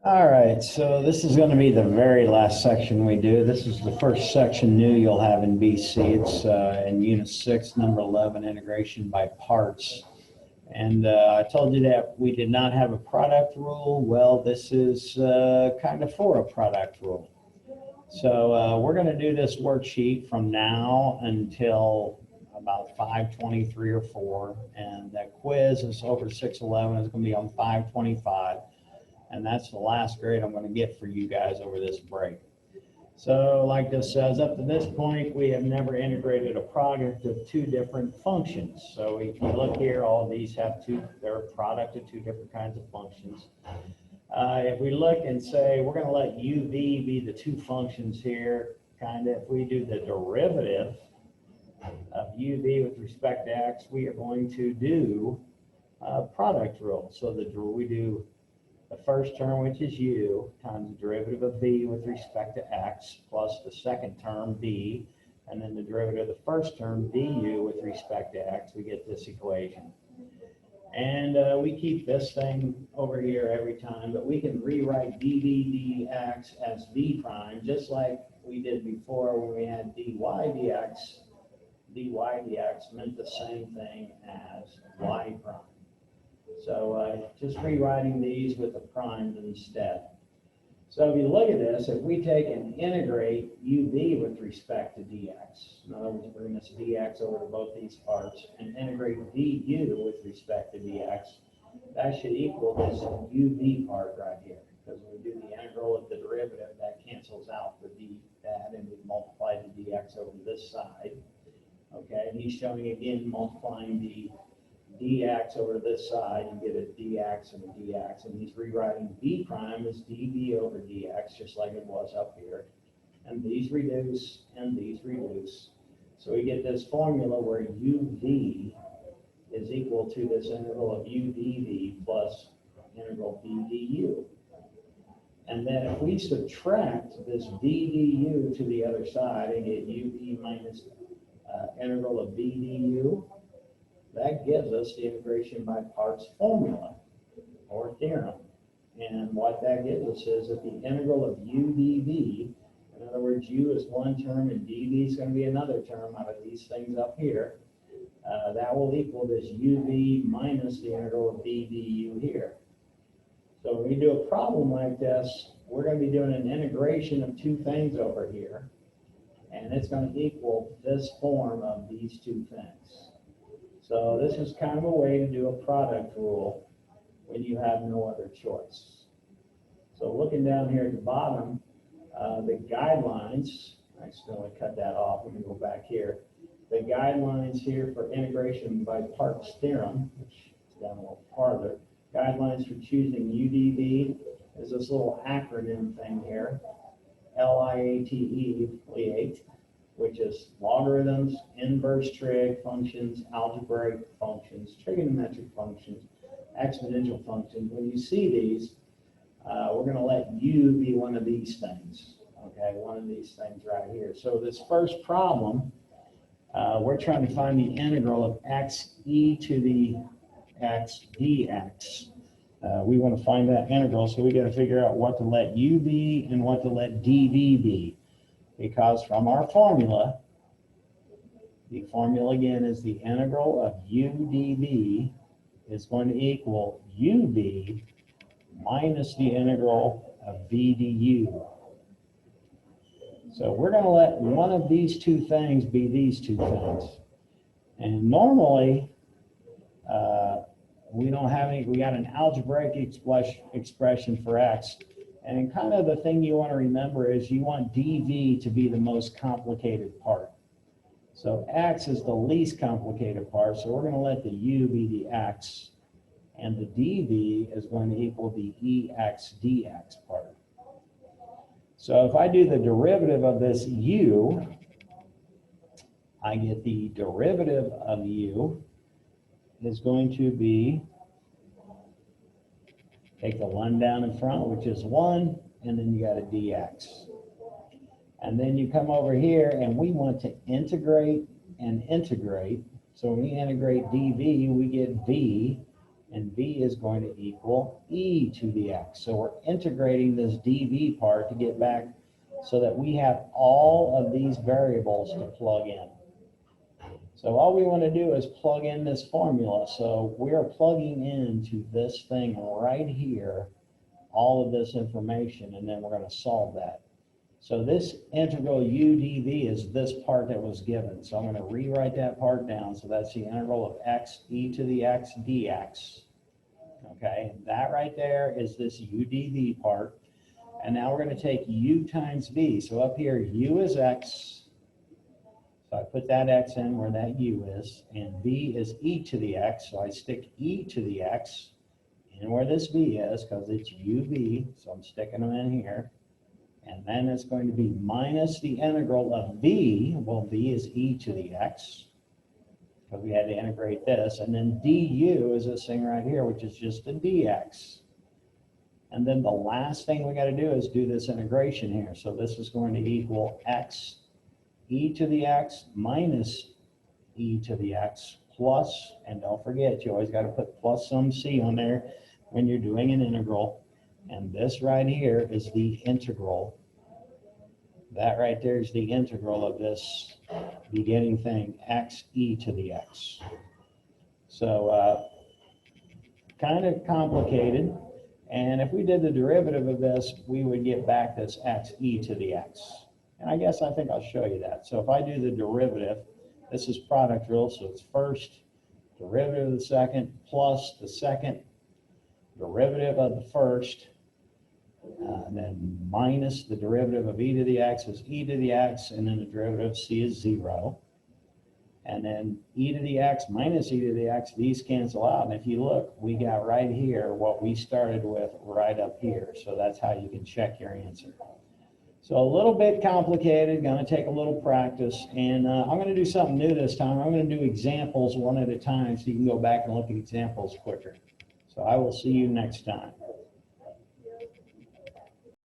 All right, so this is going to be the very last section we do. This is the first section new you'll have in BC. It's in Unit 6, Number 11, Integration by Parts. And I told you that we did not have a product rule. Well, this is kind of for a product rule. So we're going to do this worksheet from now until about 5:23 or 4. And that quiz is over 6:11. It's going to be on 5:25. And that's the last grade I'm going to get for you guys over this break. So like this says, up to this point, we have never integrated a product of two different functions. So if you look here, all of these have they're a product of two different kinds of functions. If we look and say, we're going to let uv be the two functions here, kind of, if we do the derivative of uv with respect to x, we are going to do a product rule. So we do the first term, which is u, times the derivative of v with respect to x, plus the second term v, and then the derivative of the first term du with respect to x, we get this equation. And we keep this thing over here every time, but we can rewrite dv dx as v prime, just like we did before when we had dy dx. dy dx meant the same thing as y prime. So just rewriting these with the primes instead. So if you look at this, if we take and integrate uv with respect to dx, in other words, bring this dx over to both these parts, and integrate du with respect to dx, that should equal this uv part right here. Because when we do the integral of the derivative, that cancels out that, and we multiply the dx over to this side. Okay, and he's showing again multiplying the dx over to this side, you get a dx and a dx, and he's rewriting v prime as dv over dx, just like it was up here. And these reduce, and these reduce. So we get this formula where uv is equal to this integral of u dv plus integral v du. And then if we subtract this v du to the other side and get uv minus integral of v du, that gives us the integration by parts formula or theorem. And what that gives us is that the integral of u dv, in other words, u is one term and dv is going to be another term out of these things up here, that will equal this uv minus the integral of v du here. So when we do a problem like this, we're going to be doing an integration of two things over here, and it's going to equal this form of these two things. So this is kind of a way to do a product rule when you have no other choice. So looking down here at the bottom, the guidelines, I accidentally cut that off, let me go back here. The guidelines here for integration by parts theorem, which is down a little farther, guidelines for choosing UDV is this little acronym thing here, LIATE, which is logarithms, inverse trig functions, algebraic functions, trigonometric functions, exponential functions. When you see these, we're going to let u be one of these things, okay, one of these things right here. So this first problem, we're trying to find the integral of x e to the x dx. We want to find that integral, so we got to figure out what to let u be and what to let dv be. Because from our formula, the formula again is the integral of u dv is going to equal uv minus the integral of v du. So we're going to let one of these two things be these two things. And normally, we don't have any, we got an algebraic expression for x. And kind of the thing you want to remember is you want dv to be the most complicated part. So x is the least complicated part, so we're going to let the u be the x, and the dv is going to equal the ex dx part. So if I do the derivative of this u, I get the derivative of u is going to be, take the 1 down in front, which is 1, and then you got a dx. And then you come over here, and we want to integrate and integrate. So when we integrate dv, we get v and v is going to equal e to the x. So we're integrating this dv part to get back so that we have all of these variables to plug in. So all we want to do is plug in this formula. So we are plugging into this thing right here, all of this information, and then we're going to solve that. So this integral u dv is this part that was given. So I'm going to rewrite that part down. So that's the integral of x e to the x dx. Okay, and that right there is this u dv part. And now we're going to take u times v. So up here, u is x. So I put that x in where that u is. And v is e to the x. So I stick e to the x in where this v is because it's uv. So I'm sticking them in here. And then it's going to be minus the integral of v. Well, v is e to the x, because we had to integrate this. And then du is this thing right here, which is just a dx. And then the last thing we got to do is do this integration here. So this is going to equal x e to the x minus e to the x plus, and don't forget, you always got to put plus some c on there when you're doing an integral. And this right here is the integral. That right there is the integral of this beginning thing, x e to the x. So kind of complicated. And if we did the derivative of this, we would get back this x e to the x. And I think I'll show you that. So if I do the derivative, this is product rule. So it's first derivative of the second plus the second derivative of the first. And then minus the derivative of e to the x is e to the x, and then the derivative of c is 0. And then e to the x minus e to the x, these cancel out. And if you look, we got right here what we started with right up here. So that's how you can check your answer. So a little bit complicated, going to take a little practice. And I'm going to do something new this time. I'm going to do examples one at a time so you can go back and look at examples quicker. So I will see you next time.